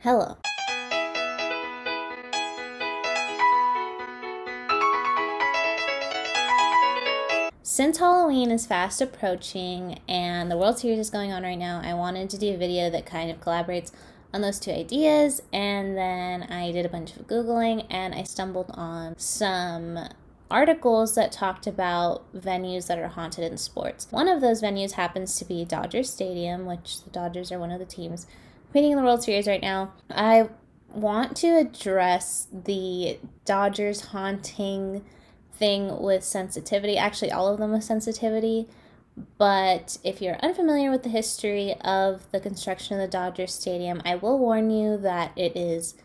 Hello. Since Halloween is fast approaching and the World Series is going on right now, I wanted to do a video that kind of collaborates on those two ideas, and then I did a bunch of Googling and I stumbled on some articles that talked about venues that are haunted in sports. One of those venues happens to be Dodger Stadium, which the Dodgers are one of the teams competing in the World Series right now. I want to address the Dodgers haunting thing with sensitivity, actually all of them with sensitivity. But if you're unfamiliar with the history of the construction of the Dodger Stadium, I will warn you that it is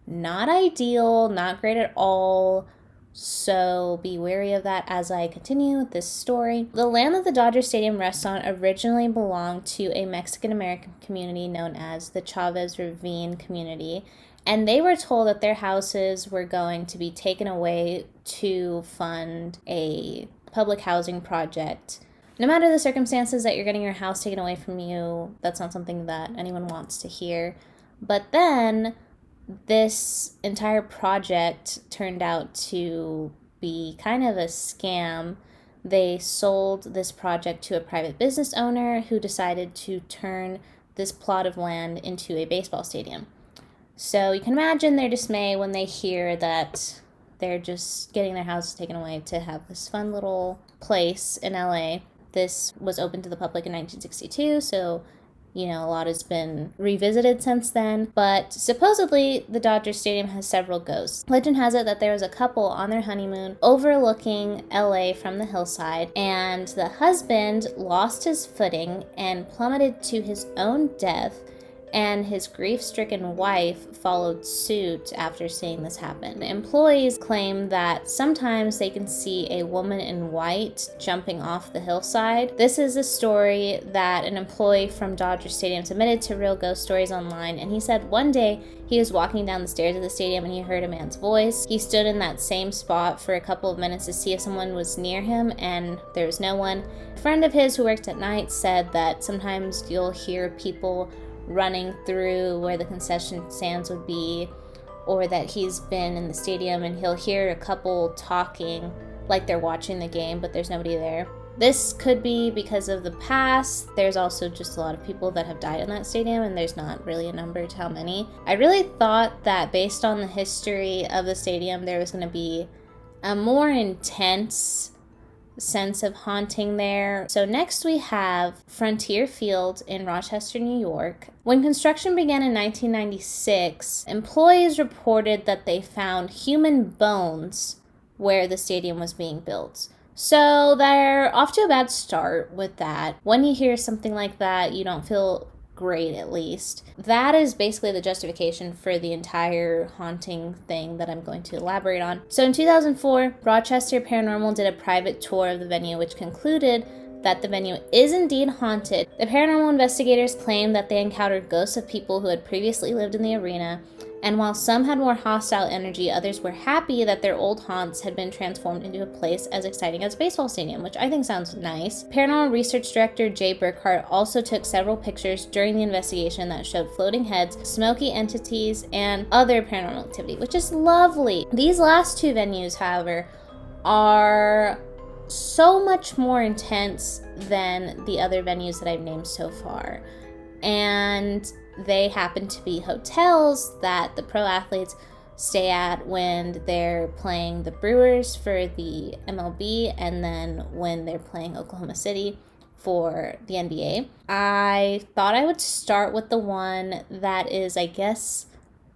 not ideal, not great at all. So be wary of that as I continue with this story. The land that the Dodger Stadium rests on originally belonged to a Mexican American community known as the Chavez Ravine community, and they were told that their houses were going to be taken away to fund a public housing project. No matter the circumstances that you're getting your house taken away from you, that's not something that anyone wants to hear. But then this entire project turned out to be kind of a scam. They sold this project to a private business owner who decided to turn this plot of land into a baseball stadium. So you can imagine their dismay when they hear that they're just getting their houses taken away to have this fun little place in LA. This was open to the public in 1962, so a lot has been revisited since then. But supposedly, the Dodger Stadium has several ghosts. Legend has it that there was a couple on their honeymoon overlooking LA from the hillside, and the husband lost his footing and plummeted to his own death, and his grief-stricken wife followed suit after seeing this happen. The employees claim that sometimes they can see a woman in white jumping off the hillside. This is a story that an employee from Dodger Stadium submitted to Real Ghost Stories Online, and he said one day he was walking down the stairs of the stadium and he heard a man's voice. He stood in that same spot for a couple of minutes to see if someone was near him, and there was no one. A friend of his who worked at night said that sometimes you'll hear people running through where the concession stands would be, or that he's been in the stadium and he'll hear a couple talking like they're watching the game, but there's nobody there. This could be because of the past. There's also just a lot of people that have died in that stadium, and there's not really a number to how many. I really thought that based on the history of the stadium, there was going to be a more intense sense of haunting there. So next we have Frontier Field in Rochester, New York. When construction began in 1996, employees reported that they found human bones where the stadium was being built. So they're off to a bad start with that. When you hear something like that, you don't feel great, at least. That is basically the justification for the entire haunting thing that I'm going to elaborate on. So in 2004, Rochester Paranormal did a private tour of the venue, which concluded that the venue is indeed haunted. The paranormal investigators claimed that they encountered ghosts of people who had previously lived in the arena, and while some had more hostile energy, others were happy that their old haunts had been transformed into a place as exciting as a baseball stadium, which I think sounds nice. Paranormal research director Jay Burkhart also took several pictures during the investigation that showed floating heads, smoky entities, and other paranormal activity, which is lovely. These last two venues, however, are so much more intense than the other venues that I've named so far. And they happen to be hotels that the pro athletes stay at when they're playing the Brewers for the MLB, and then when they're playing Oklahoma City for the NBA. I thought I would start with the one that is, I guess,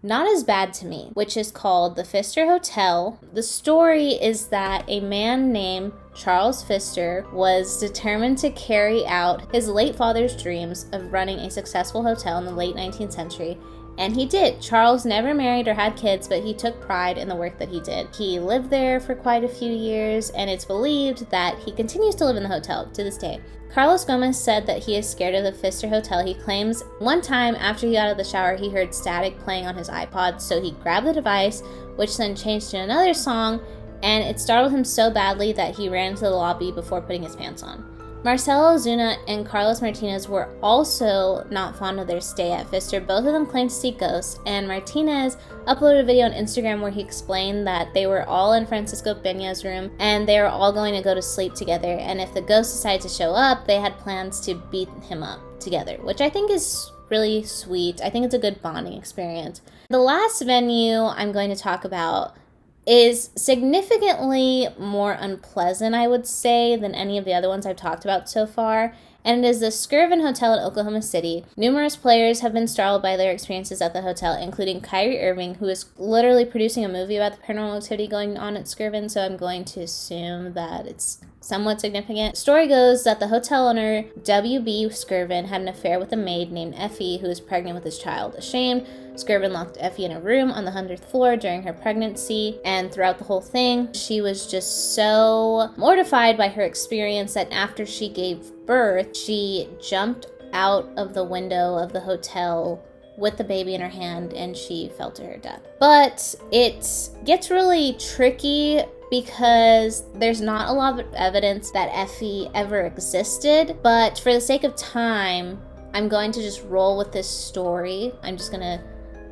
not as bad to me, which is called the Pfister Hotel. The story is that a man named Charles Pfister was determined to carry out his late father's dreams of running a successful hotel in the late 19th century, and he did. Charles never married or had kids, but he took pride in the work that he did. He lived there for quite a few years, and it's believed that he continues to live in the hotel to this day. Carlos Gomez said that he is scared of the Pfister Hotel. He claims one time after he got out of the shower, he heard static playing on his iPod, so he grabbed the device, which then changed to another song, and it startled him so badly that he ran into the lobby before putting his pants on. Marcelo Ozuna and Carlos Martinez were also not fond of their stay at Pfister. Both of them claimed to see ghosts, and Martinez uploaded a video on Instagram where he explained that they were all in Francisco Peña's room and they were all going to go to sleep together, and if the ghost decided to show up, they had plans to beat him up together, which I think is really sweet. I think it's a good bonding experience. The last venue I'm going to talk about is significantly more unpleasant, I would say, than any of the other ones I've talked about so far, and it is the Skirvin Hotel in Oklahoma City. Numerous players have been startled by their experiences at the hotel, including Kyrie Irving, who is literally producing a movie about the paranormal activity going on at Skirvin, so I'm going to assume that it's somewhat significant. Story goes that the hotel owner, W.B. Skirvin, had an affair with a maid named Effie, who was pregnant with his child. Ashamed, Skirvin locked Effie in a room on the 100th floor during her pregnancy, and throughout the whole thing, she was just so mortified by her experience that after she gave birth, she jumped out of the window of the hotel with the baby in her hand, and she fell to her death. But it gets really tricky because there's not a lot of evidence that Effie ever existed, but for the sake of time, I'm going to just roll with this story. I'm just gonna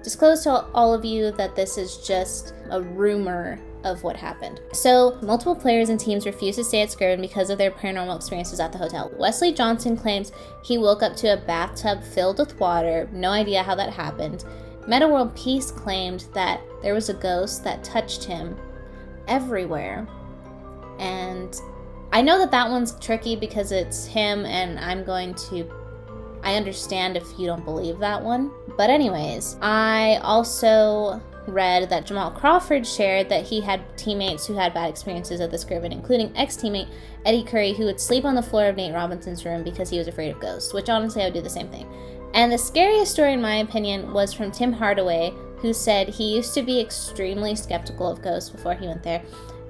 disclose to all of you that this is just a rumor of what happened. So, multiple players and teams refused to stay at Skirvin because of their paranormal experiences at the hotel. Wesley Johnson claims he woke up to a bathtub filled with water, no idea how that happened. Meta World Peace claimed that there was a ghost that touched him everywhere. And I know that that one's tricky because it's him, and I understand if you don't believe that one. But anyways, I also read that Jamal Crawford shared that he had teammates who had bad experiences at the Skirvin, including ex-teammate Eddie Curry, who would sleep on the floor of Nate Robinson's room because he was afraid of ghosts, which honestly I would do the same thing. And the scariest story, in my opinion, was from Tim Hardaway, who said he used to be extremely skeptical of ghosts before he went there.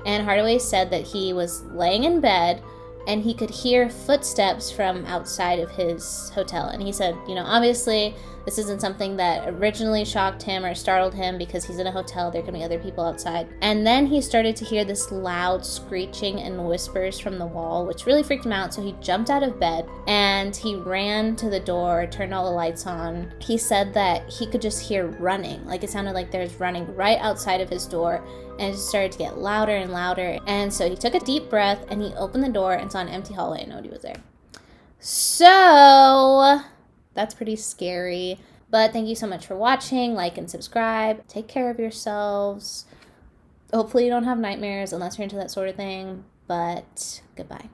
And Hardaway said that he was laying in bed and he could hear footsteps from outside of his hotel. And he said, obviously this isn't something that originally shocked him or startled him because he's in a hotel, there could be other people outside. And then he started to hear this loud screeching and whispers from the wall, which really freaked him out, so he jumped out of bed and he ran to the door, turned all the lights on. He said that he could just hear running, like it sounded like there's running right outside of his door, and it just started to get louder and louder. And so he took a deep breath and he opened the door and saw an empty hallway and nobody was there. So that's pretty scary. But thank you so much for watching. Like and subscribe. Take care of yourselves. Hopefully you don't have nightmares unless you're into that sort of thing. But goodbye.